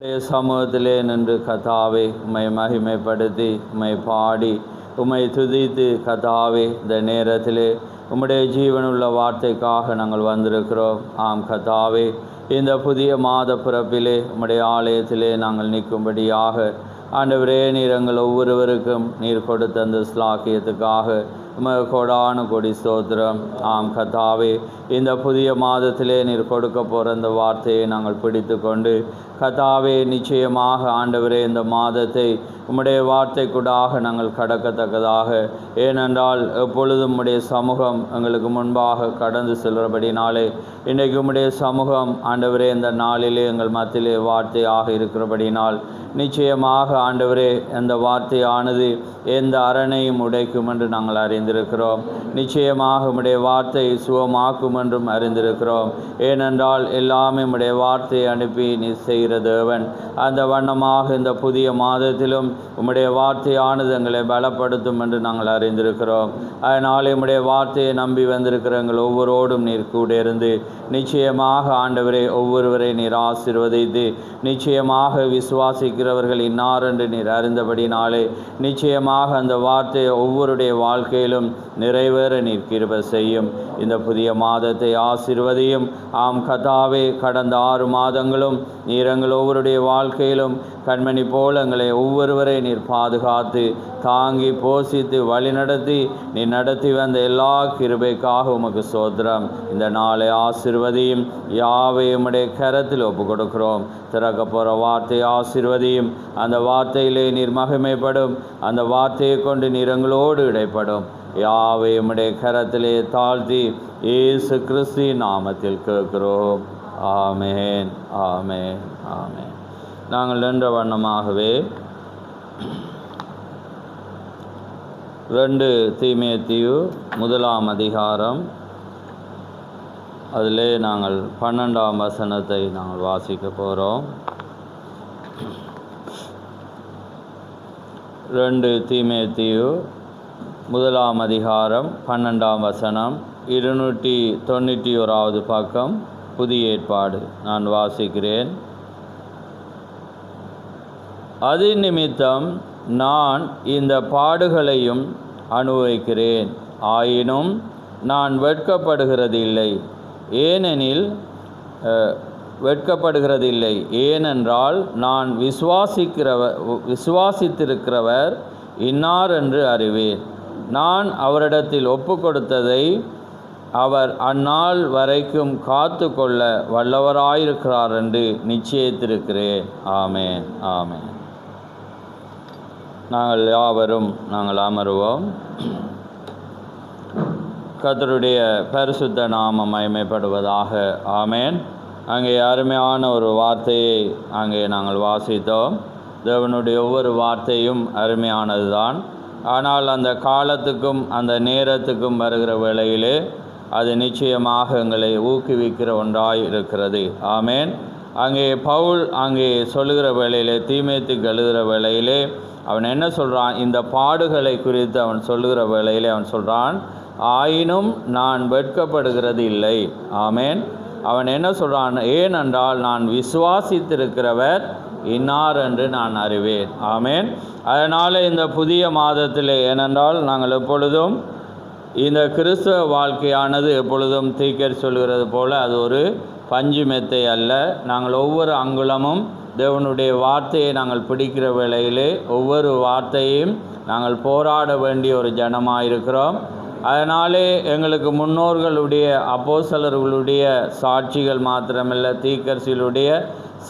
சமூகத்திலே நின்று கதாவே உம்மை மகிமைப்படுத்தி உம்மை பாடி உம்மை துதித்து கதாவே இந்த நேரத்திலே உம்முடைய ஜீவனுள்ள வார்த்தைக்காக நாங்கள் வந்திருக்கிறோம். ஆம் கதாவே, இந்த புதிய மாத பிறப்பிலே உம்முடைய ஆலயத்திலே நாங்கள் நிற்கும்படியாக ஆண்டவரே, நீர் எங்கள் ஒவ்வொருவருக்கும் நீர் கொடுத்த அந்த ஸ்லாக்கியத்துக்காக உமக்கு கோடானு கோடி ஸ்தோத்திரம். ஆம் கதாவே, இந்த புதிய மாதத்திலே நீர் கொடுக்க போகிற அந்த வார்த்தையை நாங்கள் பிடித்து கொண்டு கதாவே, நிச்சயமாக ஆண்டவரே இந்த மாதத்தை உம்முடைய வார்த்தைக்கூடாக நாங்கள் கடக்கத்தக்கதாக, ஏனென்றால் எப்பொழுதும் உம்முடைய சமூகம் எங்களுக்கு முன்பாக கடந்து செல்கிறபடினாலே இன்றைக்கு உம்முடைய சமூகம் ஆண்டவரே இந்த நாளிலே எங்கள் மத்தியிலே வார்த்தையாக இருக்கிறபடினால் நிச்சயமாக ஆண்டவரே அந்த வார்த்தையானது எந்த அரணையும் உடைக்கும் என்று நாங்கள் அறிந்திருக்கிறோம். நிச்சயமாக உம்முடைய வார்த்தை சுகமாக்கும் என்றும் அறிந்திருக்கிறோம். ஏனென்றால் எல்லாமே உம்முடைய வார்த்தையை அனுப்பி நீ செய்கிற தேவன். அந்த வண்ணமாக இந்த புதிய மாதத்திலும் உம்முடைய வார்த்தையானது எங்களை பலப்படுத்தும் என்று நாங்கள் அறிந்திருக்கிறோம். அதனால் உம்முடைய வார்த்தையை நம்பி வந்திருக்கிற எங்கள் ஒவ்வொருவரோடும் நீர் கூட இருந்து நிச்சயமாக ஆண்டவரை ஒவ்வொருவரை நீர் ஆசீர்வதித்து நிச்சயமாக விசுவாசிக்கிறவர்கள் இன்னார் என்று நீர் அறிந்தபடினாலே நிச்சயமாக அந்த வார்த்தையை ஒவ்வொருடைய வாழ்க்கையிலும் நிறைவேற நீர் கிருபை செய்யும். இந்த புதிய மாதத்தை ஆசீர்வதியும். ஆம் கதாவே, கடந்த 6 மாதங்களும் நீர் எங்கள் ஒவ்வொருடைய வாழ்க்கையிலும் கண்மணி போல் எங்களை ஒவ்வொருவரை நீர் பாதுகாத்து தாங்கி போஷித்து வழிநடத்தி நீ நடத்தி வந்த எல்லா கிருபைக்காக உமக்கு சோத்திரம். இந்த நாளை ஆசீர்வதியும். யாவை உம்முடைய கரத்தில் ஒப்பு கொடுக்கிறோம். திறக்க போகிற வார்த்தை ஆசீர்வதியும். அந்த வார்த்தையிலே நீர் மகிமைப்படும். அந்த வார்த்தையை கொண்டு நீர் எங்களோடு இடைப்படும். யாவை உம்முடைய கரத்திலே தாழ்த்தி இயேசு கிறிஸ்து நாமத்தில் கேட்கிறோம். ஆமேன், ஆமேன், ஆமேன். நாங்கள் நின்ற வண்ணமாகவே 2 தீமோத்தேயு 1 அதிகாரம் அதிலே நாங்கள் 12ஆம் வசனத்தை நாங்கள் வாசிக்க போகிறோம். 2 தீமோத்தேயு 1 அதிகாரம் 12ஆம் வசனம், 291வது பக்கம், புதிய ஏற்பாடு. நான் வாசிக்கிறேன். அது நிமித்தம் நான் இந்த பாடுகளையும் அனுபவிக்கிறேன், ஆயினும் நான் வெட்கப்படுகிறதில்லை. ஏனென்றால் நான் விசுவாசித்திருக்கிறவர் இன்னார் என்று அறிவேன். நான் அவரிடத்தில் ஒப்பு கொடுத்ததை அவர் அந்நாள் வரைக்கும் காத்து கொள்ள வல்லவராயிருக்கிறார் என்று நிச்சயித்திருக்கிறேன். ஆமேன், ஆமேன். நாங்கள் யாவரும் நாங்கள் அமருவோம். கர்த்தருடைய பரிசுத்த நாமம் மகிமைப்படுவதாக. ஆமேன். அங்கே அருமையான ஒரு வார்த்தையை அங்கே நாங்கள் வாசித்தோம். தேவனுடைய ஒவ்வொரு வார்த்தையும் அருமையானது தான். ஆனால் அந்த காலத்துக்கும் அந்த நேரத்துக்கும் வருகிற வேளையிலே அது நிச்சயமாக எங்களை ஊக்குவிக்கிற ஒன்றாய் இருக்கிறது. ஆமேன். அங்கே பவுல் அங்கே சொல்லுகிற வேளையிலே, தீமோத்தேயுக்கு எழுதுகிற வேளையிலே அவன் என்ன சொல்கிறான்? இந்த பாடுகளை குறித்து அவன் சொல்லுகிற வேளையிலே அவன் சொல்கிறான், ஆயினும் நான் வெட்கப்படுகிறது இல்லை. ஆமேன். அவன் என்ன சொல்கிறான்? ஏனென்றால் நான் விசுவாசித்திருக்கிறவர் இன்னார் என்று நான் அறிவேன். ஆமேன். அதனால் இந்த புதிய மாதத்திலே, ஏனென்றால் நாங்கள் எப்பொழுதும் இந்த கிறிஸ்தவ வாழ்க்கையானது எப்பொழுதும் தீக்கர் சொல்கிறது போல அது ஒரு பஞ்சு மெத்தை அல்ல. நாங்கள் ஒவ்வொரு அங்குலமும் தேவனுடைய வார்த்தையை நாங்கள் பிடிக்கிற வேளையிலே ஒவ்வொரு வார்த்தையும் நாங்கள் போராட வேண்டிய ஒரு ஜனமாக இருக்கிறோம். அதனாலே எங்களுக்கு முன்னோர்களுடைய அப்போஸ்தலர்களுடைய சாட்சிகள் மாத்திரமல்ல, தீர்க்கதரிசிகளுடைய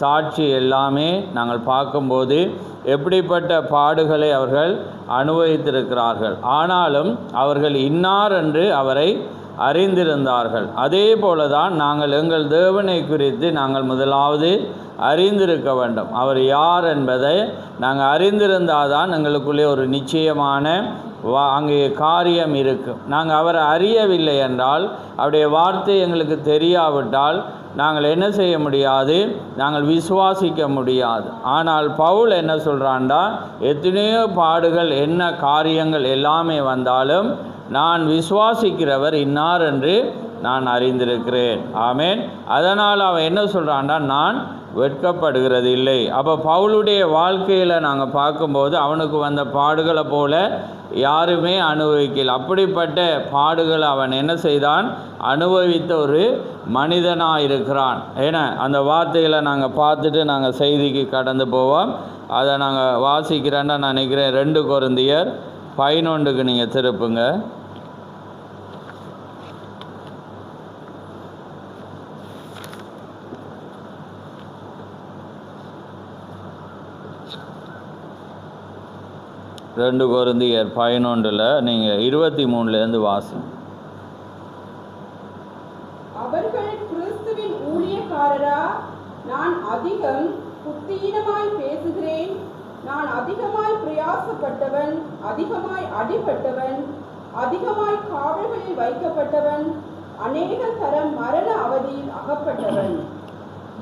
சாட்சி எல்லாமே நாங்கள் பார்க்கும்போது எப்படிப்பட்ட பாடுகளை அவர்கள் அனுபவித்திருக்கிறார்கள். ஆனாலும் அவர்கள் இன்னார் என்று அவரை அறிந்திருந்தார்கள். அதே போல தான் நாங்கள் எங்கள் தேவனை குறித்து நாங்கள் முதலாவது அறிந்திருக்க வேண்டும். அவர் யார் என்பதை நாங்கள் அறிந்திருந்தால் தான் எங்களுக்குள்ளே ஒரு நிச்சயமான அங்கே காரியம் இருக்கும். நாங்கள் அவரை அறியவில்லை என்றால், அவருடைய வார்த்தை எங்களுக்கு தெரியாவிட்டால் நாங்கள் என்ன செய்ய முடியாது? நாங்கள் விசுவாசிக்க முடியாது. ஆனால் பவுல் என்ன சொல்கிறான்டா, எத்தனையோ பாடுகள் என்ன காரியங்கள் எல்லாமே வந்தாலும் நான் விசுவாசிக்கிறவர் இன்னார் என்று நான் அறிந்திருக்கிறேன். ஆமேன். அதனால் அவன் என்ன சொல்கிறான்டா, நான் வெட்கப்படுகிறது இல்லை. அப்போ பவுலுடைய வாழ்க்கையில் நாங்கள் பார்க்கும்போது அவனுக்கு வந்த பாடுகளை போல யாருமே அனுபவிக்கல. அப்படிப்பட்ட பாடுகளை அவன் என்ன செய்தான்? அனுபவித்த ஒரு மனிதனாக இருக்கிறான். ஏன்னா அந்த வார்த்தைகளை நாங்கள் பார்த்துட்டு நாங்கள் செய்திக்கு கடந்து போவோம். அதை நாங்கள் வாசிக்கிறேன்னா நான் நினைக்கிறேன். 2 கொரிந்தியர் 11க்கு நீங்கள் திருப்புங்க. 2 கொரிந்தியர் 11ல் நீங்கள் 23லேருந்து வாசி. அவர்கள் கிறிஸ்துவின் ஊழியக்காரரா? நான் அதிகம் புத்தீனமாய் பேசுகிறேன். நான் அதிகமாய் பிரயாசப்பட்டவன், அதிகமாய் அடிபட்டவன், அதிகமாய் காவல்களில் வைக்கப்பட்டவன், அநேக தரம் மரண அவதியில் அகப்பட்டவன்.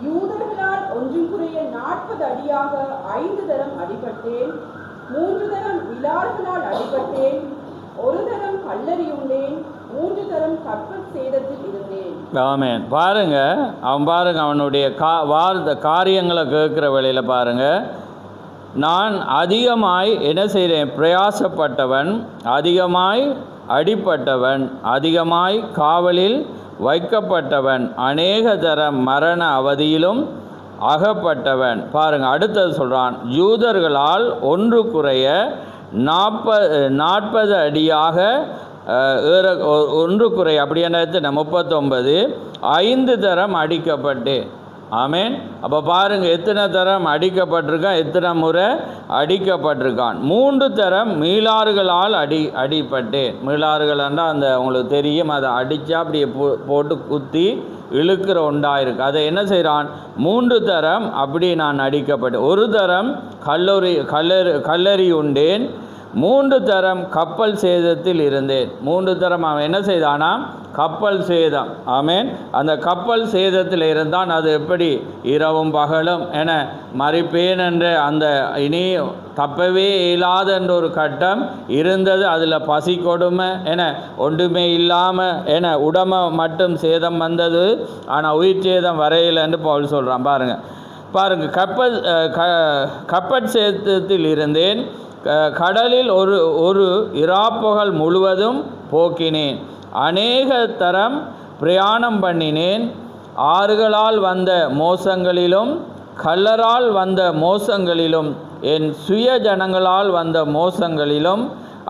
யூதர்களால் ஒன்றும் குறைய 40 அடியாக 5 தரம் அடிபட்டேன். 3 தரம் விலாறுகளால் அடிபட்டேன். 1 தரம் கல்லறியுண்டேன். 3 தரம் கற்பல் சேதத்தில் இருந்தேன். ஆமென். பாருங்க, அவனுடைய காரியங்களை கேட்குற வேளையில் பாருங்க, நான் அதிகமாய் என்ன செய்கிறேன்? பிரயாசப்பட்டவன், அதிகமாய் அடிப்பட்டவன், அதிகமாய் காவலில் வைக்கப்பட்டவன், அநேக தரம் மரண அவதியிலும் அகப்பட்டவன். பாருங்க, அடுத்தது சொல்கிறான், யூதர்களால் ஒன்று குறைய 40 அடியாக ஒன்று குறை அப்படின்னா 39 5 தரம் அடிக்கப்பட்டேன். ஆமேன். அப்போ பாருங்கள், எத்தனை தரம் அடிக்கப்பட்டிருக்கான், எத்தனை முறை அடிக்கப்பட்டிருக்கான். 3 தரம் மீளாறுகளால் அடிப்பட்டேன். மீளாறுகள் என்றால் அந்த உங்களுக்கு தெரியும், அதை அடித்தா அப்படியே போட்டு குத்தி இழுக்கிற உண்டாயிருக்கு. அதை என்ன செய்கிறான்? 3 தரம் அப்படி நான் அடிக்கப்பட்டேன். 1 தரம் கல்லறி உண்டேன். 3 தரம் கப்பல் சேதத்தில் இருந்தேன். 3 தரம் அவன் என்ன செய்தானா? கப்பல் சேதம். ஆமேன். அந்த கப்பல் சேதத்தில் இருந்தான். அது எப்படி? இரவும் பகலும் என மறிப்பேன் என்ற அந்த இனி தப்பவே இயலாத என்ற ஒரு கட்டம் இருந்தது. அதில் பசி கொடுமை என ஒன்றுமே இல்லாமல் என உடமை மட்டும் சேதம் வந்தது, ஆனால் உயிர் சேதம் வரையில் என்று பவுல் சொல்கிறான். பாருங்கள், கப்பல் சேதத்தில் இருந்தேன். கடலில் ஒரு இராப்பகல் முழுவதும் போக்கினேன். அநேக தரம் பிரயாணம் பண்ணினேன். ஆறுகளால் வந்த மோசங்களிலும் கல்லரால் வந்த மோசங்களிலும் என் சுய ஜனங்களால் வந்த மோசங்களிலும்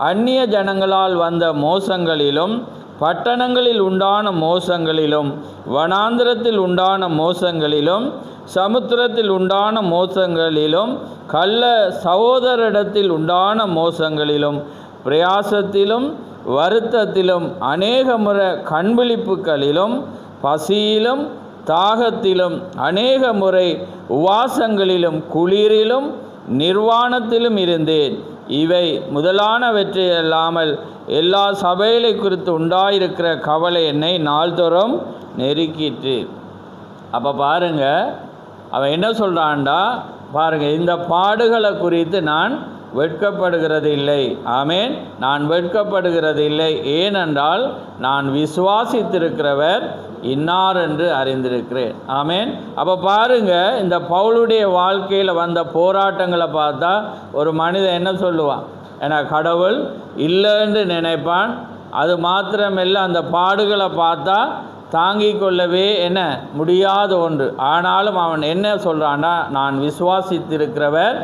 அந்நிய ஜனங்களால் வந்த மோசங்களிலும் பட்டணங்களில் உண்டான மோசங்களிலும் வனாந்திரத்தில் உண்டான மோசங்களிலும் சமுத்திரத்தில் உண்டான மோசங்களிலும் கள்ள சகோதரிடத்தில் உண்டான மோசங்களிலும் பிரயாசத்திலும் வருத்தத்திலும் அநேக முறை கண்விழிப்புகளிலும் பசியிலும் தாகத்திலும் அநேக முறை உவாசங்களிலும் குளிரிலும் நிர்வாணத்திலும் இருந்தேன். இவை முதலானவற்றையல்லாமல் எல்லா சபைகளை குறித்து உண்டாயிருக்கிற கவலை என்னை நாள்தோறும் நெருக்கிற்று. அப்போ பாருங்கள், அவன் என்ன சொல்கிறான்டா? பாருங்கள், இந்த பாடுகளை குறித்து நான் வெட்கப்படுகிறது இல்லை. ஆமேன். நான் வெட்கப்படுகிறது இல்லை. ஏனென்றால் நான் விசுவாசித்திருக்கிறவர் இன்னார் என்று அறிந்திருக்கிறேன். ஆமேன். அப்போ பாருங்கள், இந்த பவுலுடைய வாழ்க்கையில் வந்த போராட்டங்களை பார்த்தா ஒரு மனிதன் என்ன சொல்லுவான்? ஏன்னா கடவுள் இல்லைன்னு நினைப்பான். அது மாத்திரமில்லை, அந்த பாடுகளை பார்த்தா தாங்கிக் கொள்ளவே என்ன முடியாத ஒன்று. ஆனாலும் அவன் என்ன சொல்கிறான்னா, நான் விசுவாசித்திருக்கிறவர்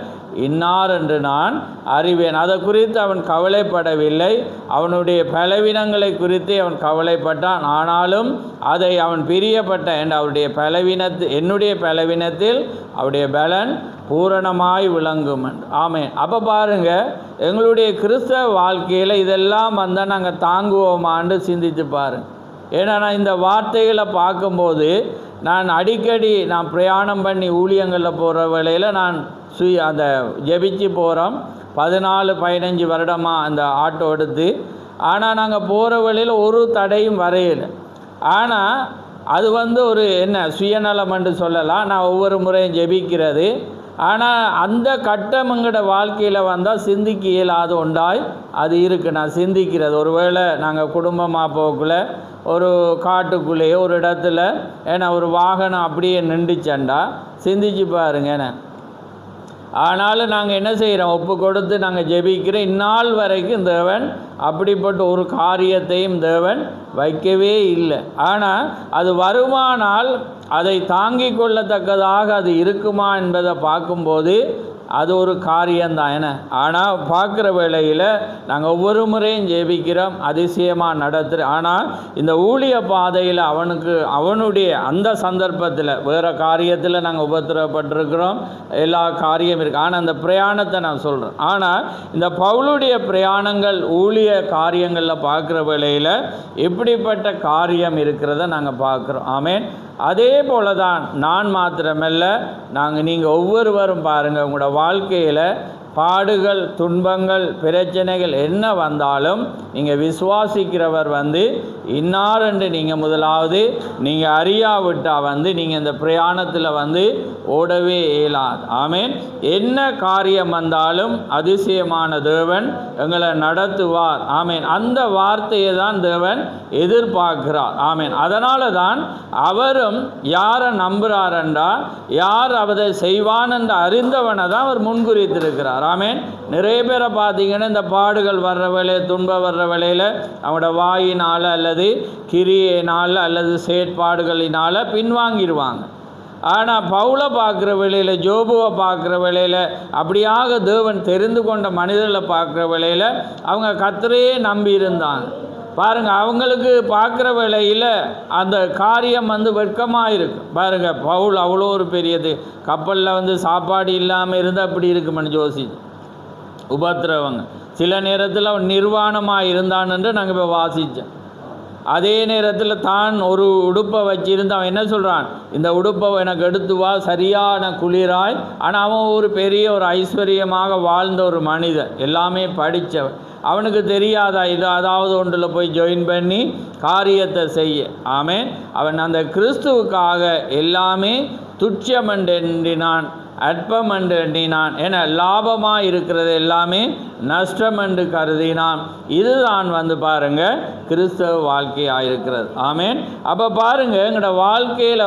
இன்னார் என்று நான் அறிவேன். அதை குறித்து அவன் கவலைப்படவில்லை. அவனுடைய பலவீனங்களை குறித்து அவன் கவலைப்பட்டான். ஆனாலும் அதை அவன் பிரியப்பட்ட அவருடைய என்னுடைய பலவீனத்தில் அவருடைய பலன் பூரணமாய் விளங்கும். ஆமென். அப்போ பாருங்கள், எங்களுடைய கிறிஸ்தவ வாழ்க்கையில் இதெல்லாம் வந்தால் நாங்கள் தாங்குவோமான்னு சிந்தித்து பாருங்கள். ஏன்னா நான் இந்த வார்த்தைகளை பார்க்கும்போது நான் அடிக்கடி பிரயாணம் பண்ணி ஊழியங்களில் போகிற வேளையில் நான் அந்த ஜெபிச்சு போகிறோம். 14-15 வருடமாக அந்த ஆட்டோ எடுத்து. ஆனால் நாங்கள் போகிற வழியில் ஒரு தடையும் வரையலை. ஆனால் அது ஒரு சுயநலம் என்று சொல்லலாம். நான் ஒவ்வொரு முறையும் ஜெபிக்கிறது. ஆனால் அந்த கட்டம் எங்களோட வாழ்க்கையில் வந்தால் சிந்திக்க இயலாத ஒன்றாய் அது இருக்குது. நான் சிந்திக்கிறது, ஒருவேளை நாங்கள் குடும்பமாக போகக்குள்ள ஒரு காட்டுக்குள்ளேயோ ஒரு இடத்துல ஏன்னா ஒரு வாகனம் அப்படியே நின்றுச்சண்டா சிந்திச்சு பாருங்க. ஏன்னா ஆனாலும் நாங்கள் என்ன செய்கிறோம், ஒப்பு கொடுத்து நாங்கள் ஜெபிக்கிறோம். இந்நாள் வரைக்கும் தேவன் அப்படிப்பட்ட ஒரு காரியத்தையும் தேவன் வைக்கவே இல்லை. ஆனால் அது வருமானால் அதை தாங்கிக் கொள்ளத்தக்கதாக அது இருக்குமா என்பதை பார்க்கும்போது அது ஒரு காரியம்தான். என்ன ஆனால் பார்க்குற வேளையில் நாங்கள் ஒவ்வொரு முறையும் ஜெபிக்கிறோம், அதிசயமாக நடத்துகிற. ஆனால் இந்த ஊழிய பாதையில் அவனுடைய அந்த சந்தர்ப்பத்தில் வேறு காரியத்தில் நாங்கள் உபத்திரப்பட்டிருக்கிறோம், எல்லா காரியம் இருக்குது. ஆனால் அந்த பிரயாணத்தை நான் சொல்கிறேன். ஆனால் இந்த பவுலுடைய பிரயாணங்கள் ஊழிய காரியங்களில் பார்க்குற வேளையில் எப்படிப்பட்ட காரியம் இருக்கிறத நாங்கள் பார்க்குறோம். ஆமேன். அதே போல தான் நான் மாத்திரமல்ல, நீங்கள் ஒவ்வொருவரும் பாருங்கள், உங்களோட வாழ்க்கையில் பாடுகள், துன்பங்கள், பிரச்சனைகள் என்ன வந்தாலும் நீங்கள் விசுவாசிக்கிறவர் இன்னார் என்று நீங்கள் முதலாவது நீங்கள் அறியாவிட்டால் நீங்கள் இந்த பிரயாணத்தில் ஓடவே இயலாது. ஆமேன். என்ன காரியம் வந்தாலும் அதிசயமான தேவன் எங்களை நடத்துவார். ஆமேன். அந்த வார்த்தையை தான் தேவன் எதிர்பார்க்கிறார். ஆமேன். அதனால தான் அவரும் யாரை நம்புகிறார் என்றால், யார் அவரை செய்வான் என்று அறிந்தவனை தான் அவர் முன்குறித்திருக்கிறார். ஆமேன். நிறைய பேரை பார்த்தீங்கன்னா இந்த பாடுகள் வர்ற வேளையில், துன்பம் வர்ற வேளையில் அவனோட வாயினால் அல்லது கிரியையினால் அல்லது செயற்பாடுகளினால் பின்வாங்கிடுவாங்க. ஆனால் பவுலை பார்க்குற வேளையில், ஜோபுவை பார்க்குற வேளையில், அப்படியாக தேவன் தெரிந்து கொண்ட மனிதர்களை பார்க்குற வேளையில் அவங்க கர்த்தரையே நம்பி இருந்தாங்க. பாருங்கள், அவங்களுக்கு பார்க்குற வேளையில் அந்த காரியம் வெட்கமாக இருக்குது. பாருங்கள், பவுல் அவ்வளோ ஒரு பெரியது கப்பலில் சாப்பாடு இல்லாமல் இருந்தால் அப்படி இருக்குமென்னு யோசி உபத்திரவங்க. சில நேரத்தில் அவன் நிர்வாணமாக இருந்தான் என்று நாங்கள் இப்போ வாசித்தோம். அதே நேரத்தில் தான் ஒரு உடுப்பை வச்சிருந்து அவன் என்ன சொல்கிறான், இந்த உடுப்பை எனக்கு எடுத்து வா, சரியான குளிராய். ஆனால் அவன் ஒரு பெரிய ஒரு ஐஸ்வர்யமாக வாழ்ந்த ஒரு மனிதன், எல்லாமே படித்தவன். அவனுக்கு தெரியாதா இது அதாவது ஒன்றில் போய் ஜாயின் பண்ணி காரியத்தை செய்ய. ஆமேன். அவன் அந்த கிறிஸ்துவுக்காக எல்லாமே துச்சமென்று எண்ணினான், அற்பமென்று எண்ணினான். என லாபமாக இருக்கிறது எல்லாமே நஷ்டம் என்று கருதினான். இதுதான் பாருங்கள் கிறிஸ்தவ வாழ்க்கையாக இருக்கிறது. ஆமேன். அப்போ பாருங்கள், எங்களோட வாழ்க்கையில்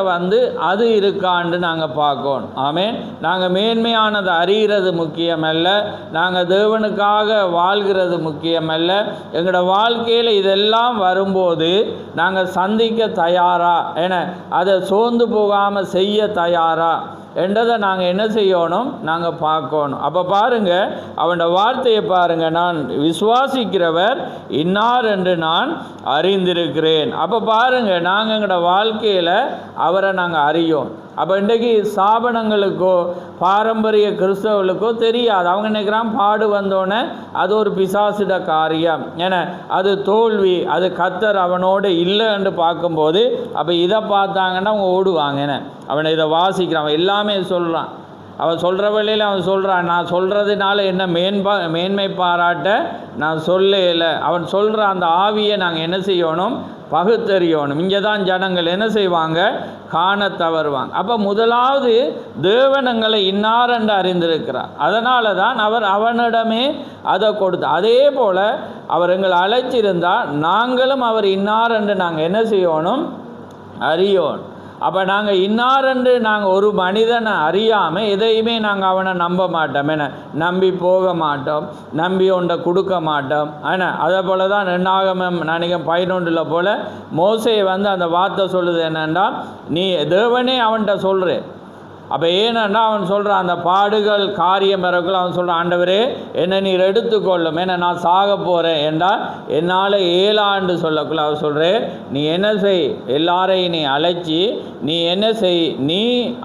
அது இருக்கான்னு நாங்கள் பார்க்கணும். ஆமேன். நாங்கள் மேன்மையானதை அறிகிறது முக்கியமல்ல, நாங்கள் தேவனுக்காக வாழ்கிறது முக்கியமல்ல. எங்களோட வாழ்க்கையில் இதெல்லாம் வரும்போது நாங்கள் சந்திக்க தயாரா, என அதை சோர்ந்து போகாமல் செய்ய தயாரா என்றதை நாங்கள் என்ன செய்யணும், நாங்கள் பார்க்கணும். அப்போ பாருங்கள், அவனோட வார்த்தையை பாருங்கள், நான் விசுவாசிக்கிறவர் இன்னார் என்று நான் அறிந்திருக்கிறேன். அப்போ பாருங்கள், நாங்கள் எங்களோட வாழ்க்கையில் அவரை நாங்கள் அறியோம். அப்போ இன்றைக்கு ஸ்தாபனங்களுக்கோ பாரம்பரிய கிறிஸ்தவர்களுக்கோ தெரியாது. அவங்க நினைக்கிறான் பாடு வந்தோடனே அது ஒரு பிசாசிட காரியம், ஏன்னா அது தோல்வி, அது கர்த்தர் அவனோடு இல்லை என்று பார்க்கும்போது அப்போ இதை பார்த்தாங்கன்னா அவங்க ஓடுவாங்க. ஏன்னா அவனை இதை வாசிக்கிறான், அவன் எல்லாமே சொல்கிறான். அவன் சொல்கிற வழியில் அவன் சொல்கிறான், நான் சொல்கிறதுனால என்ன மேன்மை பாராட்ட நான் சொல்லலை. அவன் சொல்கிற அந்த ஆவியை நாங்கள் என்ன செய்யணும், பகுத்தறியணும். இங்கே தான் ஜனங்கள் என்ன செய்வாங்க, காண தவறுவாங்க. அப்போ முதலாவது தேவனங்களை இன்னார் என்று அறிந்திருக்கிறார். அதனால தான் அவர் அவனிடமே அதை கொடுத்தார். அதே போல் அவர் எங்களை அழைச்சிருந்தால் நாங்களும் அவர் இன்னார் என்று நாங்கள் என்ன செய்யணும், அறியோம். அப்போ நாங்கள் இன்னாரென்று நாங்கள் ஒரு மனிதனை அறியாமல் எதையுமே நாங்கள் அவனை நம்ப மாட்டோம். என நம்பி போக மாட்டோம், நம்பி ஒன்றை கொடுக்க மாட்டோம். ஆனால் அதே போல் தான் என்னாகமம் நினைக்கும் 11 போல் மோசே அந்த வார்த்தை சொல்லுது என்னென்னா, நீ தேவனே அவன்கிட்ட சொல்கிறேன். அப்போ ஏன்னா அவன் சொல்கிறான், அந்த பாடுகள் காரியம் பிறகுள்ள அவன் சொல்கிறான், ஆண்டவரே என்னை நீர் எடுத்துக்கொள்ளும், ஏன்னா நான் சாக போகிறேன் என்றால் என்னால் ஏழாண்டு சொல்லக்குள்ள அவர் சொல்கிறேன், நீ என்ன செய், எல்லாரையும் நீ அழைச்சி நீ என்ன செய், நீ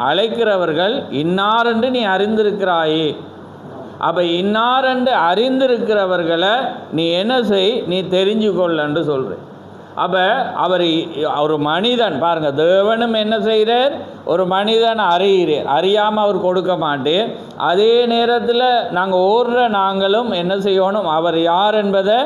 அழைக்கிறவர்கள் இன்னாரென்று நீ அறிந்திருக்கிறாயே. அப்போ இன்னாரென்று அறிந்திருக்கிறவர்களை நீ என்ன செய், நீ தெரிஞ்சு கொள்ளன்னு சொல்கிறேன். அப்போ அவர் ஒரு மனிதன் பாருங்கள், தேவனும் என்ன செய்கிறார், ஒரு மனிதன் அறிகிறார், அறியாமல் அவர் கொடுக்க மாட்டேன். அதே நேரத்தில் நாங்கள் ஓடுற நாங்களும் என்ன செய்யணும், அவர் யார் என்பதை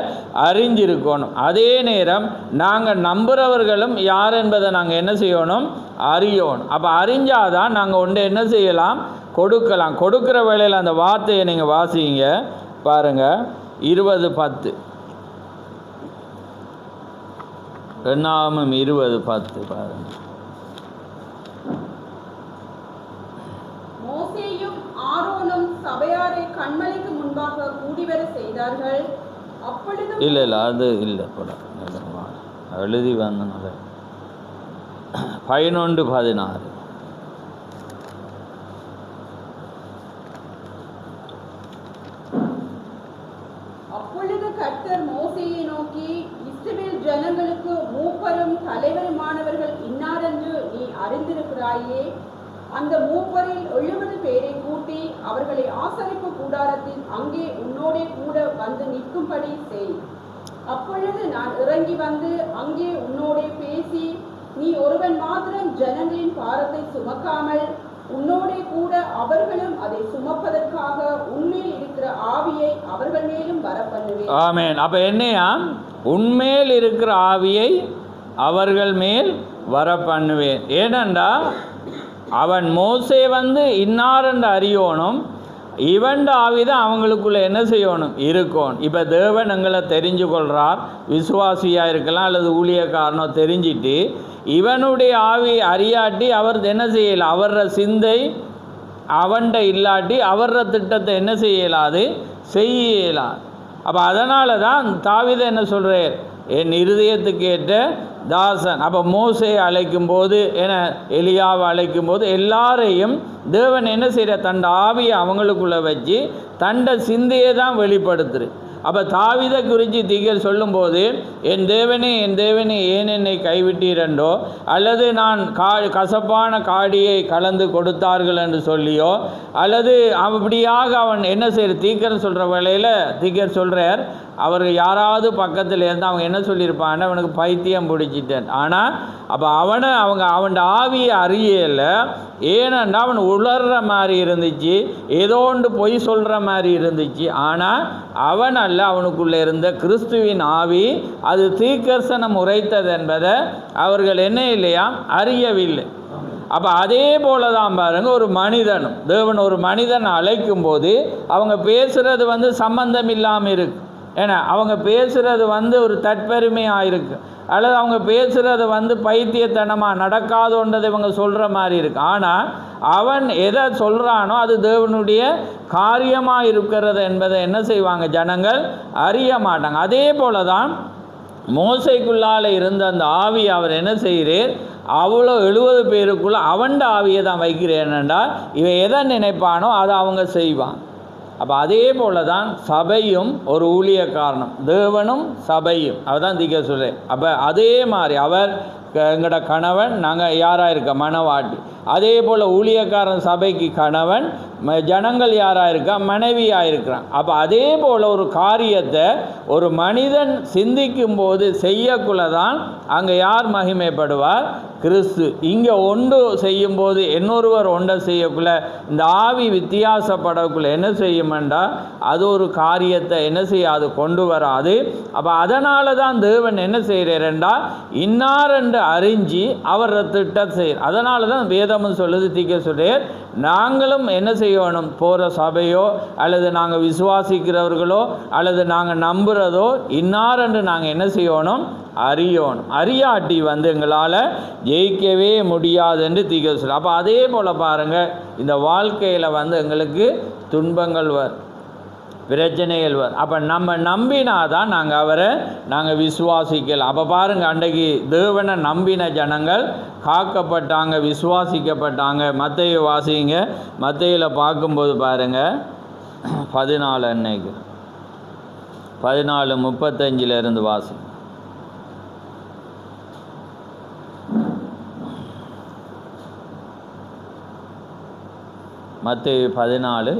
அறிஞ்சிருக்கணும். அதே நேரம் நாங்கள் நம்புகிறவர்களும் யார் என்பதை நாங்கள் என்ன செய்யணும், அறியணும். அப்போ அறிஞ்சாதான் நாங்கள் ஒன்று என்ன செய்யலாம், கொடுக்கலாம். கொடுக்குற வேளையில் அந்த வார்த்தையை நீங்கள் வாசிங்க பாருங்கள், 20:10 எண்ணாகமம் 20:10 பாருங்க. மோசேயும் ஆரோனும் சபையாரை கண்மலைக்கு முன்பாக கூடிவர செய்தார்கள். அப்பொழுது இல்லை அது இல்லை போல எழுதி வந்தனால 11:16. அப்பொழுது கர்த்தர் மோசேயை நோக்கி, இஸ்ரவேல் ஜனங்களுக்கு மூப்பரும் தலைவருமானவர்கள் இன்னாரென்று நீ அறிந்திருக்கிறாயே. அந்த மூப்பரில் 70 பேரை கூட்டி அவர்களை ஆசரிப்பு கூடாரத்தில் அங்கே உன்னோடே கூட வந்து நிற்கும்படி செய். அப்பொழுது நான் இறங்கி வந்து அங்கே உன்னோடே பேசி, நீ ஒருவன் மாத்திரம் ஜனங்களின் பாரத்தை சுமக்காமல் உன்னோடே கூட அவர்களும் அதை சுமப்பதற்காக உன்மேல் இருக்கிற ஆவியை அவர்கள் மேலும் வர பண்ணுவேன். ஆமென். அப்ப என்னையா உன்மேல் இருக்கிற ஆவியை அவர்கள் மேல் வர பண்ணுவேன். ஏனென்றா அவன் மோசே வந்து இன்னாரென்று அறியோனும், இவண்ட ஆவிதான் அவங்களுக்குள்ள என்ன செய்யணும் இருக்கணும். இப்போ தேவன் எங்களை தெரிஞ்சு கொள்கிறார், விசுவாசியாக இருக்கலாம் அல்லது ஊழியக்காரனோ தெரிஞ்சிட்டு இவனுடைய ஆவி அறியாட்டி அவர் என்ன செய்யலாம், அவர சிந்தை அவன்ட இல்லாட்டி அவர திட்டத்தை என்ன செய்யலாது செய்யலாம். அப்போ அதனால தான் தாவீது என்ன சொல்கிறார், என் இருதயத்துக்கு ஏற்ற தாசன். அப்போ மோசையை அழைக்கும் போது எலியாவை அழைக்கும் போது எல்லாரையும் தேவன் என்ன செய்கிற தண்ட ஆவியை அவங்களுக்குள்ளே வச்சு தண்ட சிந்தையை தான் வெளிப்படுத்துரு. அப்போ தாவீதை குறித்து திகழ் சொல்லும்போது, என் தேவனே ஏன் என்னை கைவிட்டீரண்டோ, அல்லது நான் கசப்பான காடியை கலந்து கொடுத்தார்கள் என்று சொல்லியோ, அல்லது அப்படியாக அவன் என்ன செய்கிற தீக்கர் சொல்கிற வேளையில் தீக்கர் சொல்கிறார், அவர் யாராவது பக்கத்தில் இருந்து அவங்க என்ன சொல்லியிருப்பாங்க, அவனுக்கு பைத்தியம் பிடிச்சிட்டேன். ஆனால் அப்போ அவன் ஆவியை அறியலை. ஏனென்றா அவன் உளர்ற மாதிரி இருந்துச்சு, ஏதோ ஒன்று பொய் சொல்கிற மாதிரி இருந்துச்சு. ஆனால் அவன் அல்ல, அவனுக்குள்ளே இருந்த கிறிஸ்துவின் ஆவி அது தீர்க்கதரிசனம் உரைத்தது என்பதை அவர்கள் என்ன இல்லையா அறியவில்லை. அப்போ அதே போல தான் பாருங்க, ஒரு மனிதனும் தேவன் ஒரு மனிதன் அழைக்கும் போது அவங்க பேசுகிறது வந்து சம்பந்தம் இல்லாமல் இருக்கு. ஏன்னா அவங்க பேசுகிறது வந்து ஒரு தற்பெருமையாக இருக்குது, அல்லது அவங்க பேசுகிறது வந்து பைத்தியத்தனமாக நடக்காதோன்றதை இவங்க சொல்கிற மாதிரி இருக்குது. ஆனால் அவன் எதை சொல்கிறானோ அது தேவனுடைய காரியமாக இருக்கிறது என்பதை என்ன செய்வாங்க, ஜனங்கள் அறிய மாட்டாங்க. அதே போல தான் மோசைக்குள்ளால் இருந்த அந்த ஆவி அவர் என்ன செய்கிறார், அவ்வளோ 70 பேருக்குள்ளே அவன்ட ஆவியை தான் வைக்கிறேன்டா, இவன் எதை நினைப்பானோ அதை அவங்க செய்வான். அப்போ அதே போல தான் சபையும் ஒரு ஊழியக்காரனும், தேவனும் சபையும் அவதான் திக்க சொல்கிறேன். அப்போ அதே மாதிரி அவர் எங்களோட கணவன், நாங்கள் யாராக இருக்க மனவாட்டி, அதே போல் ஊழியக்காரன் சபைக்கு கணவன், ஜனங்கள் யாராக இருக்கா மனைவியாக இருக்கிறான். அப்போ அதே போல் ஒரு காரியத்தை ஒரு மனிதன் சிந்திக்கும் போது செய்யக்குள்ள தான் அங்கே யார் மகிமைப்படுவார், கிறிஸ்து. இங்கே ஒன்று செய்யும்போது இன்னொருவர் ஒன்றை செய்யக்குள்ள இந்த ஆவி வித்தியாசப்படக்குள்ள என்ன செய்யுமெண்டா அது ஒரு காரியத்தை என்ன செய்யாது கொண்டு வராது. அப்போ அதனால தான் தேவன் என்ன செய்கிறாரெண்டா இன்னார் என்று அறிஞ்சு அவர் திட்டம் செய்கிறார். அதனால தான் வேதமும் சொல்லுது, தீக்க சொல்கிறார், நாங்களும் என்ன செய்யணும், போகிற சபையோ அல்லது நாங்கள் விசுவாசிக்கிறவர்களோ அல்லது நாங்கள் நம்புகிறதோ இன்னார் என்று நாங்கள் என்ன செய்யணும், அறியணும். அறியாட்டி வந்து எங்களால் ஜெயிக்கவே முடியாது என்று தீக்க சொல்ல. அப்போ அதே போல் பாருங்கள், இந்த வாழ்க்கையில் வந்து எங்களுக்கு துன்பங்கள் வரும், பிரச்சனைகள் வரும். அப்போ நம்ம நம்பினாதான் நாங்கள் அவரை நாங்கள் விசுவாசிக்கலாம். அப்போ பாருங்கள், அன்றைக்கு தேவனை நம்பின ஜனங்கள் காக்கப்பட்டாங்க, விசுவாசிக்கப்பட்டாங்க. மத்தேயு வாசிங்க, மத்தேயுல பார்க்கும்போது பாருங்கள் 14 அன்னைக்கு 14:35 வாசிங்க. மத்தேயு 14:30.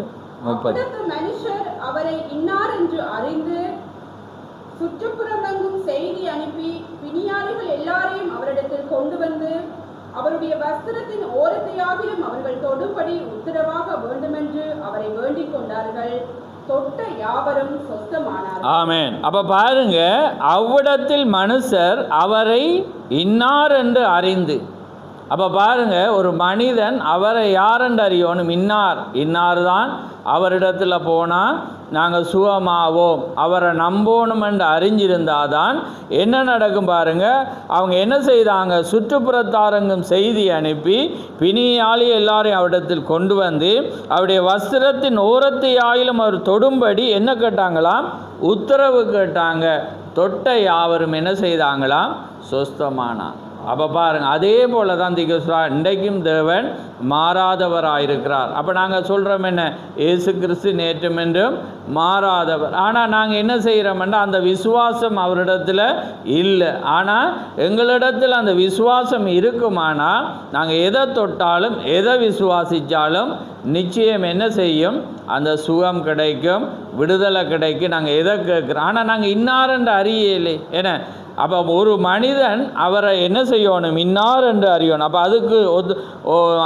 மனுஷர் அவரை இன்னார் என்று அறிந்து சுற்றுப்புறமெங்கும் செய்தி அனுப்பி பிணியாளிகள் எல்லாரையும் அவரிடத்தில் கொண்டு வந்து அவருடைய வஸ்திரத்தின் ஓரத்தையாகிலும் அவர்கள் தொடும்படி உத்தரவாக வேண்டுமென்று அவரை வேண்டிக் கொண்டார்கள். தொட்ட யாவரும் சொஸ்தமானார். ஆமென். அப்ப பாருங்க, அவ்விடத்தில் மனுஷர் அவரை இன்னார் என்று அறிந்து, அப்போ பாருங்க, ஒரு மனிதன் அவரை யாரென்று அறியணும், இன்னார் தான் அவரிடத்தில் போனால் நாங்கள் சுகமாவோம், அவரை நம்பணும் என்று அறிஞ்சிருந்தாதான் என்ன நடக்கும் பாருங்கள். அவங்க என்ன செய்தாங்க, சுற்றுப்புறத்தாரங்கும் செய்தி அனுப்பி பிணியாளி எல்லாரையும் அவரிடத்தில் கொண்டு வந்து அவருடைய வஸ்திரத்தின் ஓரத்தை ஆயிலும் அவர் தொடும்படி என்ன கேட்டாங்களாம், உத்தரவு கேட்டாங்க. தொட்ட யாவரும் என்ன செய்தாங்களாம், சொஸ்தமானான். அப்போ பாருங்கள், அதே போல தான் இன்றைக்கும் தேவன் மாறாதவராயிருக்கிறார். அப்போ நாங்கள் சொல்கிறோம் என்ன, இயேசு கிறிஸ்து நேற்றும் என்றும் மாறாதவர். ஆனால் நாங்கள் என்ன செய்கிறோம்னா அந்த விசுவாசம் அவரிடத்தில் இல்லை. ஆனால் எங்களிடத்தில் அந்த விசுவாசம் இருக்குமானால் நாங்கள் எதை தொட்டாலும் எதை விசுவாசித்தாலும் நிச்சயம் என்ன செய்யும், அந்த சுகம் கிடைக்கும், விடுதலை கிடைக்கும். நாங்கள் எதை கேட்குறோம், ஆனால் நாங்கள் இன்னாரென்று அறியலை. ஏன்னா அப்போ ஒரு மனிதன் அவரை என்ன செய்யணும், இன்னார் என்று அறியணும். அப்போ அதுக்கு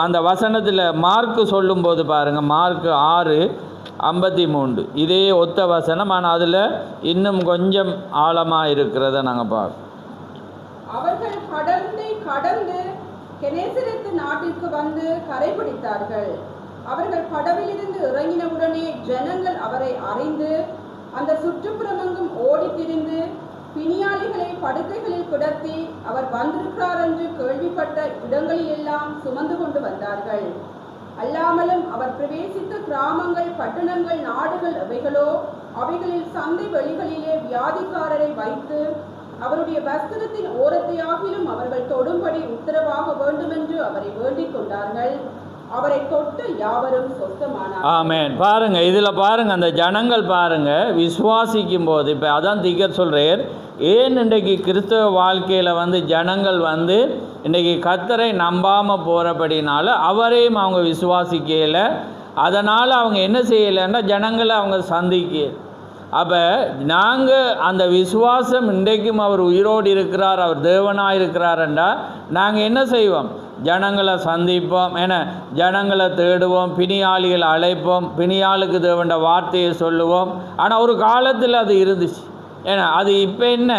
அந்த வசனத்தில் மார்க்கு சொல்லும்போது பாருங்கள், மார்க்கு 6:53 இதே ஒத்த வசனம், ஆனால் அதில் இன்னும் கொஞ்சம் ஆழமாக இருக்கிறத நாங்கள் பார்க்கணும். அவர்கள் கடந்து கெனேசரேத்து நாட்டிற்கு வந்து கரைபிடித்தார்கள். அவர்கள் படவிலிருந்து இறங்கினவுடனே ஜனங்கள் அவரை அறிந்து அந்த சுற்றுப்புறமெங்கும் ஓடி திரிந்து பிணியாளிகளை படுக்கைகளில் கிடத்தி அவர் வந்திருக்கிறார் என்று கேள்விப்பட்ட இடங்களில் எல்லாம் சுமந்து கொண்டு வந்தார்கள். அல்லாமலும் அவர் பிரவேசித்த கிராமங்கள், பட்டணங்கள், நாடுகள் எவைகளோ அவைகளில் சந்தை வெளிகளிலே வியாதிக்காரரை வைத்து அவருடைய வஸ்திரத்தின் ஓரத்தையாகிலும் அவர்கள் தொடும்படி உத்தரவாக வேண்டுமென்று அவரை வேண்டிக் கொண்டார்கள். அவரை தொட்டு யாவரும் சொஸ்தமானார்கள். ஆமென். பாருங்க, இதில் பாருங்க, அந்த ஜனங்கள் பாருங்க விசுவாசிக்கும் போது, இப்போ அதான் திகர் சொல்கிறேன், ஏன் இன்றைக்கு கிறிஸ்தவ வாழ்க்கையில் ஜனங்கள் இன்றைக்கி கர்த்தரை நம்பாமல் போகிறபடினால அவரையும் அவங்க விசுவாசிக்கல. அதனால் அவங்க என்ன செய்யலைன்னா ஜனங்களை அவங்க சந்திக்க. அப்போ நாங்கள் அந்த விசுவாசம் இன்றைக்கும் அவர் உயிரோடு இருக்கிறார், அவர் தேவனாக இருக்கிறாருண்டா நாங்கள் என்ன செய்வோம், ஜனங்களை சந்திப்போம், ஏன்னா ஜனங்களை தேடுவோம், பிணியாளிகளை அழைப்போம், பிணியாளுக்கு தேவண்ட வார்த்தையை சொல்லுவோம். ஆனால் ஒரு காலத்தில் அது இருந்துச்சு. ஏன்னா அது இப்போ என்ன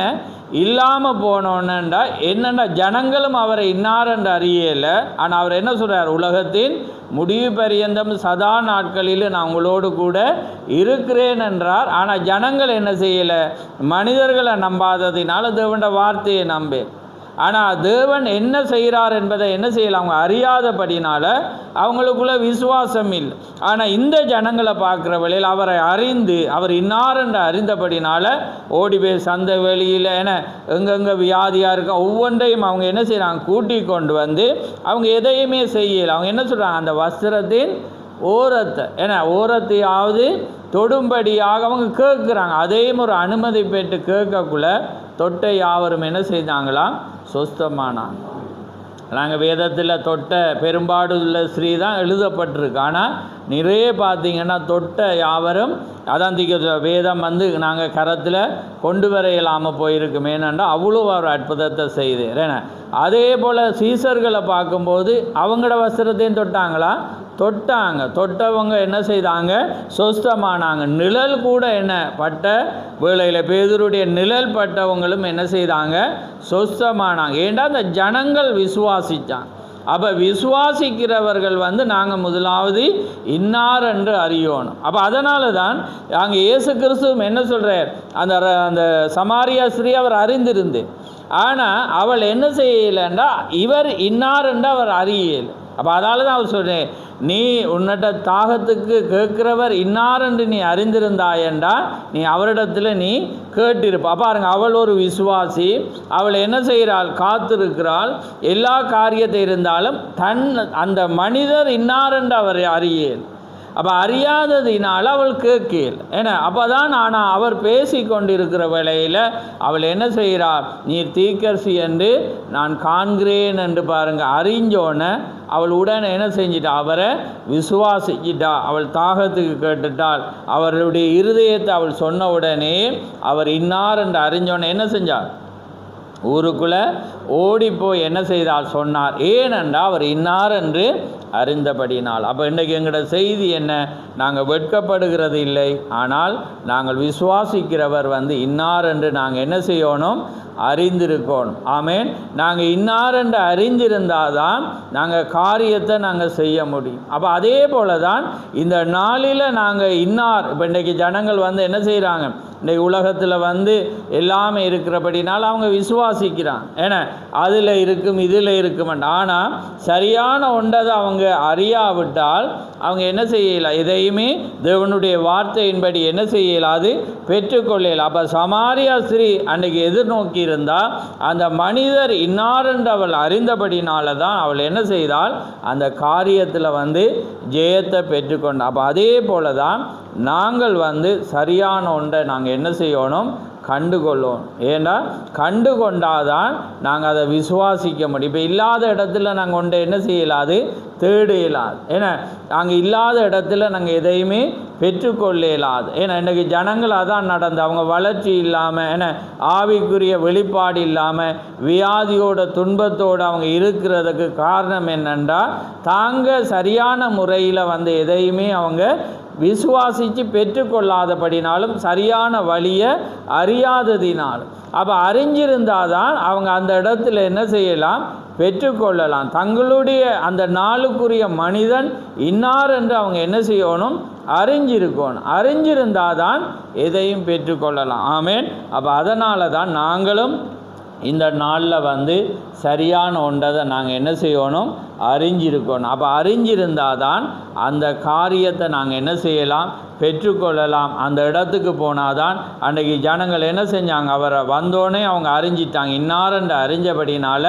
இல்லாமல் போனோன்னுண்டா என்னென்னா ஜனங்களும் அவரை இன்னாரென்று அறியலை. ஆனால் அவர் என்ன சொல்கிறார், உலகத்தின் முடிவு பரியந்தம் சதா நாட்களில் நான் உங்களோடு கூட இருக்கிறேன் என்றார். ஆனால் ஜனங்கள் என்ன செய்யலை, மனிதர்களை நம்பாததினால தேவண்ட வார்த்தையை நம்பேன். ஆனால் தேவன் என்ன செய்கிறார் என்பதை என்ன செய்யலாம், அவங்க அறியாதபடினால அவங்களுக்குள்ள விசுவாசம் இல்லை. ஆனால் இந்த ஜனங்களை பார்க்குற வழியில் அவரை அறிந்து அவர் இன்னாரென்று அறிந்தபடினால ஓடி போய் சந்தை வெளியில் ஏன்னா எங்கெங்கே வியாதியாக இருக்க ஒவ்வொன்றையும் அவங்க என்ன செய்கிறாங்க, கூட்டி கொண்டு வந்து அவங்க எதையுமே செய்யலை. அவங்க என்ன சொல்கிறாங்க, அந்த வஸ்திரத்தின் ஓரத்தை ஏன்னா ஓரத்தையாவது தொடும்படியாக அவங்க கேட்குறாங்க. அதையும் ஒரு அனுமதி பெற்று கேட்கக்குள்ள தொட்ட யாவரும் என்ன செய்தாங்களாம், சொஸ்தமானாங்க. நாங்கள் வேதத்தில் தொட்ட பெரும்பாடுள்ள ஸ்ரீ தான் எழுதப்பட்டிருக்கு. ஆனால் நிறைய பார்த்திங்கன்னா தொட்ட யாவரும் அதான் வேதம் நாங்கள் கரத்தில் கொண்டு வர இல்லாமல் போயிருக்குமே. ஏன்னாண்டா அவ்வளோ ஒரு அற்புதத்தை செய்தேன். ஏன்னா அதே போல் சீசர்களை பார்க்கும்போது அவங்களோட வஸ்திரத்தையும் தொட்டாங்க. தொட்டவங்க என்ன செய்தாங்க, சொஸ்தமானாங்க. நிழல் கூட என்ன பட்ட வேளையில் பேதுருடைய நிழல் பட்டவங்களும் என்ன செய்தாங்க, சொஸ்தமானாங்க. ஏண்டா அந்த ஜனங்கள் விசுவாசித்தாங்க. அப்போ விசுவாசிக்கிறவர்கள் நாங்கள் முதலாவது இன்னார் என்று அறியணும். அப்போ அதனால தான் அங்கே இயேசு கிறிஸ்துவும் என்ன சொல்கிறார், அந்த சமாரியா ஸ்திரீ அவர் அறிந்திருந்து, ஆனால் அவள் என்ன செய்யலைன்றா இவர் இன்னார் என்று அவர் அறியலை. அப்போ அதால் தான் அவர் சொல்கிறேன், நீ உன்னிட்ட தாகத்துக்கு கேட்கிறவர் இன்னார் என்று நீ அறிந்திருந்தாயண்டா நீ அவரிடத்தில் நீ கேட்டிருப்பா. பாருங்க, அவள் ஒரு விசுவாசி. அவள் என்ன செய்கிறாள், காத்திருக்கிறாள். எல்லா காரியத்தை இருந்தாலும் அந்த மனிதர் இன்னார் என்று அவர் அறியேன். அப்போ அறியாததினால் அவள் கேட்கல. ஏன்னா அப்போ தான் ஆனால் அவர் பேசி கொண்டிருக்கிற வேளையில் அவள் என்ன செய்கிறாள், நீர் தீர்க்கதரிசி என்று நான் காண்கிறேன் என்று பாருங்கள் அறிஞ்சோன்னு அவள் உடனே என்ன செஞ்சிட்டா, அவரை விசுவாசிச்சிட்டா. அவள் தாகத்துக்கு கேட்டுட்டாள். அவருடைய இருதயத்தை அவள் சொன்ன உடனே அவர் இன்னார் என்று அறிஞ்சோன்னு என்ன செஞ்சார், ஊருக்குள்ளே ஓடிப்போய் என்ன செய்தால் சொன்னார். ஏனென்றால் அவர் இன்னார் என்று அறிந்தபடினால். அப்போ இன்றைக்கு எங்களோட செய்தி என்ன? நாங்கள் வெட்கப்படுகிறது இல்லை, ஆனால் நாங்கள் விசுவாசிக்கிறவர் இன்னார் என்று நாங்கள் என்ன செய்யணும்? அறிந்திருக்கணும். ஆமேன். நாங்கள் இன்னார் என்று அறிந்திருந்தால் தான் நாங்கள் காரியத்தை நாங்கள் செய்ய முடியும். அப்போ அதே போல தான் இந்த நாளில் நாங்கள் இன்னார், இப்போ இன்றைக்கு ஜனங்கள் என்ன செய்கிறாங்க? இன்றைக்கு உலகத்தில் எல்லாமே இருக்கிறபடினால் அவங்க விசுவாசிக்கிறாங்க. ஏன்னா அதில் இருக்கும் இதில் இருக்கும். ஆனால் சரியான ஒன்றை அவங்க அறியாவிட்டால் அவங்க என்ன செய்யலாம்? எதையுமே தேவனுடைய வார்த்தையின்படி என்ன செய்யலாது? பெற்றுக்கொள்ளலாம். அப்போ சமாரியா ஸ்திரீ அன்றைக்கு எதிர்நோக்கி இருந்தால் அந்த மனிதர் இன்னார் என்று அவள் அறிந்தபடினால தான் அவள் என்ன செய்தால்? அந்த காரியத்தில் ஜெயத்தை பெற்றுக்கொண்டாள். அப்போ அதே போல தான் நாங்கள் சரியான ஒன்றை நாங்கள் என்ன செய்யணும்? கண்டுகொள்ளணும். ஏன்னா கண்டு கொண்டாதான் நாங்கள் அதை விசுவாசிக்க முடியும். இப்போ இல்லாத இடத்துல நாங்கள் ஒன்றை என்ன செய்யலாது? தேட இயலாது. ஏன்னா நாங்கள் இல்லாத இடத்துல நாங்கள் எதையுமே பெற்றுக்கொள்ளலாது. ஏன்னா இன்றைக்கி ஜனங்கள் அதான் நடந்து அவங்க வளர்ச்சி இல்லாமல், ஏன்னா ஆவிக்குரிய வெளிப்பாடு இல்லாமல் வியாதியோட துன்பத்தோடு அவங்க இருக்கிறதுக்கு காரணம் என்னென்றால் தாங்க சரியான முறையில் எதையுமே அவங்க விசுவாசித்து பெற்றுக்கொள்ளாதபடினாலும் சரியான வழியை அறியாததினாலும். அப்போ அறிஞ்சிருந்தால் தான் அவங்க அந்த இடத்துல என்ன செய்யலாம்? பெற்றுக்கொள்ளலாம். தங்களுடைய அந்த நாளுக்குரிய மனிதன் இன்னார் என்று அவங்க என்ன செய்யணும்? அறிஞ்சிருக்கணும். அறிஞ்சிருந்தால் தான் எதையும் பெற்றுக்கொள்ளலாம். ஆமேன். அப்போ அதனால தான் நாங்களும் இந்த நாளில் சரியான ஒன்றதை நாங்கள் என்ன செய்யணும்? அறிஞ்சிருக்கணும். அப்போ அறிஞ்சிருந்தால் தான் அந்த காரியத்தை நாங்கள் என்ன செய்யலாம்? பெற்றுக்கொள்ளலாம். அந்த இடத்துக்கு போனால் தான் அன்றைக்கி ஜனங்கள் என்ன செஞ்சாங்க? அவரை வந்தோடனே அவங்க அறிஞ்சிட்டாங்க. இன்னாரென்று அறிஞ்சபடினால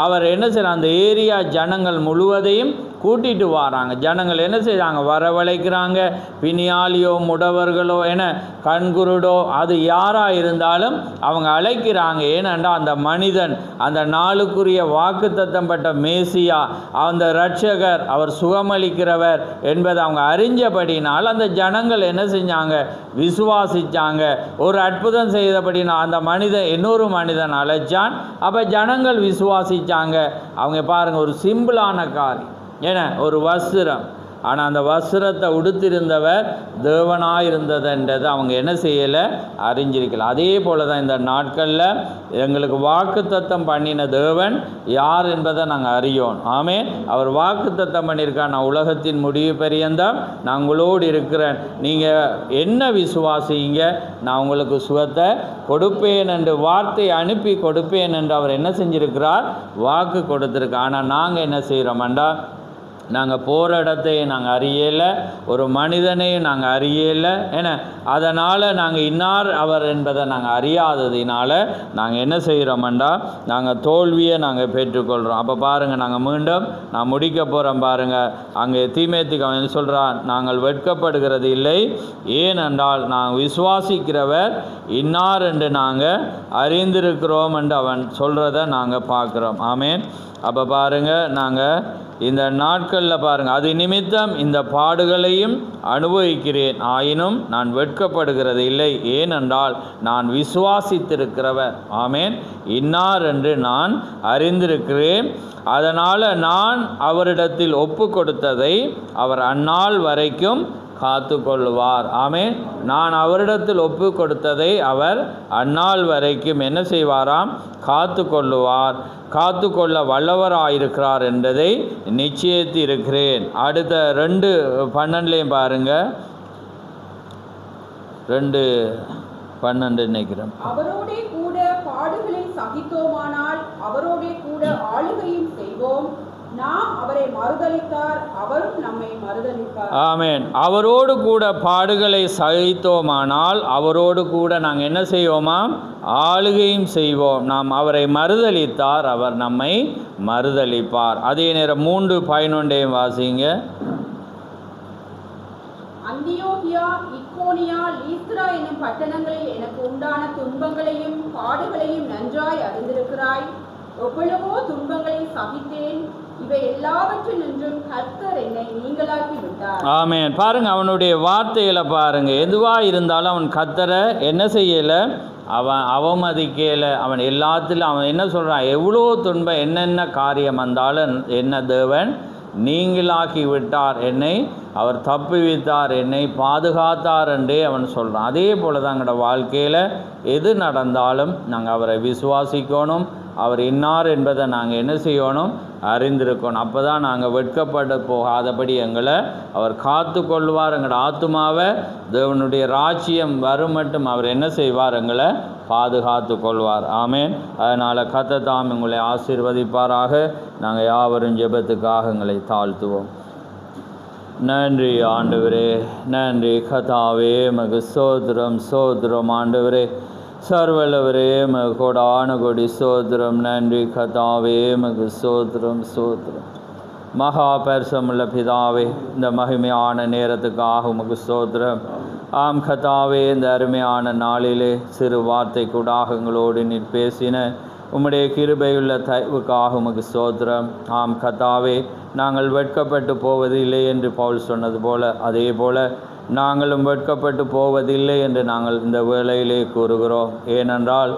அவர் என்ன செய்யறாங்க? அந்த ஏரியா ஜனங்கள் முழுவதையும் கூட்டிகிட்டு வராங்க. ஜனங்கள் என்ன செய்கிறாங்க? வரவழைக்கிறாங்க. பிணியாளியோ முடவர்களோ என கண்குருடோ அது யாராக இருந்தாலும் அவங்க அழைக்கிறாங்க. ஏனென்றால் அந்த மனிதன் அந்த நாளுக்குரிய வாக்குத்தத்தம் பட்ட மேசியா, அந்த இரட்சகர், அவர் சுகமளிக்கிறவர் என்பதை அவங்க அறிஞ்சபடினால் அந்த ஜனங்கள் என்ன செஞ்சாங்க? விசுவாசித்தாங்க. ஒரு அற்புதம் செய்தபடினால் அந்த மனிதன் இன்னொரு மனிதன் அழைச்சான். அப்போ ஜனங்கள் விசுவாசித்தாங்க. அவங்க பாருங்கள், ஒரு சிம்பிளான காரியம். ஏன்னா ஒரு வஸ்திரம், ஆனால் அந்த வஸ்திரத்தை உடுத்திருந்தவர் தேவனாக இருந்ததுன்றது அவங்க என்ன செய்யலை? அறிஞ்சிருக்கலாம். அதே போல் தான் இந்த நாட்களில் எங்களுக்கு வாக்குத்தத்தம் பண்ணின தேவன் யார் என்பதை நாங்கள் அறியோம். ஆமே. அவர் வாக்குத்தத்தம் பண்ணியிருக்கார், நான் உலகத்தின் முடிவு பரியந்தம் நான் உங்களோடு இருக்கிறேன், நீங்கள் என்ன விசுவாசிங்க, நான் உங்களுக்கு சுகத்தை கொடுப்பேன் என்று வார்த்தை அனுப்பி கொடுப்பேன் என்று அவர் என்ன செஞ்சிருக்கிறார்? வாக்கு கொடுத்துருக்கார். ஆனால் நாங்கள் என்ன செய்கிறோம்டா? நாங்கள் போகிற இடத்தையும் நாங்கள் அறியலை, ஒரு மனிதனையும் நாங்கள் அறியலை. ஏன்னா அதனால் நாங்கள் இன்னார் அவர் என்பதை நாங்கள் அறியாததினால நாங்கள் என்ன செய்கிறோம்டா? நாங்கள் தோல்வியை நாங்கள் பெற்றுக்கொள்கிறோம். அப்போ பாருங்கள், நாங்கள் மீண்டும் நான் முடிக்க போகிறோம் பாருங்கள். அங்கே தீமேத்திக்கு அவன் என்ன சொல்கிறான்? நாங்கள் வெட்கப்படுகிறது இல்லை, ஏனென்றால் நாங்கள் விசுவாசிக்கிறவர் இன்னார் என்று நாங்கள் அறிந்திருக்கிறோம் என்று அவன் சொல்கிறத நாங்கள் பார்க்குறோம். ஆமேன். அப்போ பாருங்கள், நாங்கள் இந்த நாட்களில் பாருங்கள், அது நிமித்தம் இந்த பாடுகளையும் அனுபவிக்கிறேன், ஆயினும் நான் வெட்கப்படுகிறது இல்லை, ஏனென்றால் நான் விசுவாசித்திருக்கிறவர் ஆமேன் இன்னார் என்று நான் அறிந்திருக்கிறேன். அதனால் நான் அவரிடத்தில் ஒப்பு கொடுத்ததை அவர் அந்நாள் வரைக்கும் காத்து கொள்வார். ஆமேன். நான் அவரிடத்தில் ஒப்பு கொடுத்ததை அவர் அந்நாள் வரைக்கும் என்ன செய்வாராம்? காத்து கொள்ளுவார், காத்து கொள்ள வல்லவராயிருக்கிறார் என்பதை நிச்சயித்து இருக்கிறேன். அடுத்த 2:12 பாருங்கள். 2:12 நினைக்கிறேன். அவரோடே கூட பாடுகளை சகித்தோமானால் அவரோடே கூட ஆளுகையும் செய்வோம். நாம் அவரை மறுதலித்தார், அவரும் நம்மை மறுதலிப்பார். ஆமென். அவரோடு கூட பாடுகளை சகித்தோமானால் அவரோடு கூட நாங்கள் என்ன செய்வோமாம்? ஆளுகையும் செய்வோம். நாம் அவரை மறுதலித்தார், அவர் நம்மை மறுதலிப்பார். அதே நேரம் 3:11 வாசிங்க. அந்தியோகியா, இக்கோனியா, லீஸ்திரா என்னும் பட்டணங்களில் எனக்கு உண்டான துன்பங்களையும் பாடுகளையும் நன்றாய் அறிந்திருக்கிறாய். எவ்வளவோ துன்பங்களை சகித்தேன், இவை எல்லாவற்றினின்றும் கர்த்தர் என்னை நீங்களாக்கி விட்டார். ஆமென். பாருங்க, அவனுடைய வார்த்தைகளை பாருங்க. எதுவாக இருந்தாலும் அவன் கர்த்தரை என்ன செய்யலை? அவன் அவமதிக்கலை. அவன் எல்லாத்திலும் அவன் என்ன சொல்கிறான்? எவ்வளோ துன்பம் என்னென்ன காரியம் வந்தாலும் என்ன தேவன் நீங்களாக்கி விட்டார், என்னை அவர் தப்புவித்தார், என்னை பாதுகாத்தார் என்றே அவன் சொல்கிறான். அதே போல் தான் எங்களோட வாழ்க்கையில் எது நடந்தாலும் நாங்கள் அவரை விசுவாசிக்கணும், அவர் இன்னார் என்பதை நாங்கள் என்ன செய்யணும், அறிந்திருக்கணும். அப்போ தான் நாங்கள் வெட்கப்பட்டு போகாதபடி எங்களை அவர் காத்து கொள்வார். எங்களோட ஆத்துமாவை தேவனுடைய ராஜ்யம் வரும் மட்டும் அவர் என்ன செய்வார், எங்களை பாதுகாத்து கொள்வார். ஆமேன். அதனால் கர்த்தர் தாம் உங்களை ஆசீர்வதிப்பாராக. நாங்கள் யாவரும் ஜெபத்துக்காக எங்களை தாழ்த்துவோம். நன்றி ஆண்டவரே, நன்றி கர்த்தாவே, மகு சோதரம் சோதரம் ஆண்டவரே, சர்வலவரே மகு கோடான கொடி சோதரம். நன்றி கர்த்தாவே, மகு சோதரம் சோதரம். மகா பரிசுத்தமுள்ள பிதாவே, இந்த மகிமையான நேரத்துக்காக உமக்கு சோதரம். ஆம் கர்த்தாவே, இந்த அருமையான நாளிலே சிறு வார்த்தை கூடாக எங்களோடு நீர் பேசின உம்முடைய கிருபையுள்ள தயவுக்காக உமக்கு சோதரம். ஆம் கர்த்தாவே, நாங்கள் வெட்கப்பட்டு போவதில்லை என்று பவுல் சொன்னது போல, அதே போல நாங்களும் வெட்கப்பட்டு போவதில்லை என்று நாங்கள் இந்த வேளையிலே கூறுகிறோம். ஏனென்றால்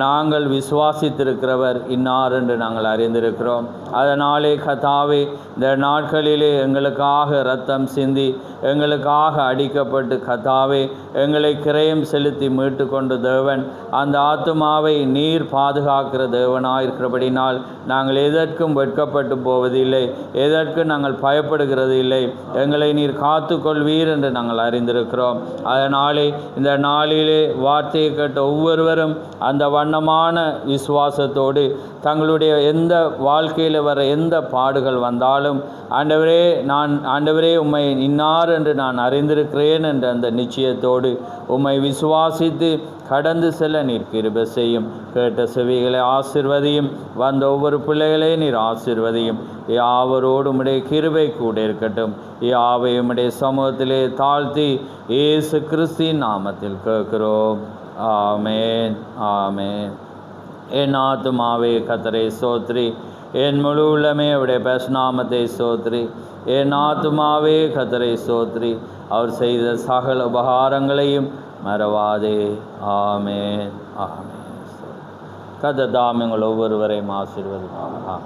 நாங்கள் விசுவாசித்திருக்கிறவர் இன்னார் என்று நாங்கள் அறிந்திருக்கிறோம். அதனாலே கர்த்தாவே, இந்த நாட்களிலே எங்களுக்காக இரத்தம் சிந்தி எங்களுக்காக அடிக்கப்பட்டு கர்த்தாவே எங்களை கிரயம் செலுத்தி மீட்டு கொண்டு தேவன் அந்த ஆத்துமாவை நீர் பாதுகாக்கிற தேவனாயிருக்கிறபடினால் நாங்கள் எதற்கும் வெட்கப்பட்டு போவதில்லை, எதற்கும் நாங்கள் பயப்படுகிறது இல்லை. எங்களை நீர் காத்து கொள்வீர் என்று நாங்கள் அறிந்திருக்கிறோம். அதனாலே இந்த நாளிலே வார்த்தையை கேட்ட ஒவ்வொருவரும் அந்த வண்ணமான விசுவாசத்தோடு தங்களுடைய எந்த வாழ்க்கையில் வர எந்த பாடுகள் வந்தாலும் ஆண்டவரே உம்மை இன்னார் என்று நான் அறிந்திருக்கிறேன் என்ற அந்த நிச்சயத்தோடு உம்மை விசுவாசித்து கடந்து செல்ல நீர் கிருபை செய்யும். கேட்ட செவிகளை ஆசீர்வதியும், வந்த ஒவ்வொரு பிள்ளைகளையும் நீர் ஆசீர்வதியும். யாவரோடு உம்முடைய கிருபை கூட இருக்கட்டும். யாவை உம்முடைய சமூகத்திலே தாழ்த்தி இயேசு கிறிஸ்துவின் நாமத்தில் கேட்கிறோம். ஆமேன், ஆமேன். என் ஆத்துமாவே கர்த்தரை ஸ்தோத்திரி, என் முழு உள்ளமே அவருடைய பரிசுநாமத்தை ஸ்தோத்திரி. என் ஆத்துமாவே கர்த்தரை ஸ்தோத்திரி, அவர் செய்த சகல உபகாரங்களையும் மறவாதே. ஆமேன், ஆமேன். கர்த்தர் தாம் எங்கள் ஒவ்வொருவரையும் ஆசீர்வதிப்பார்.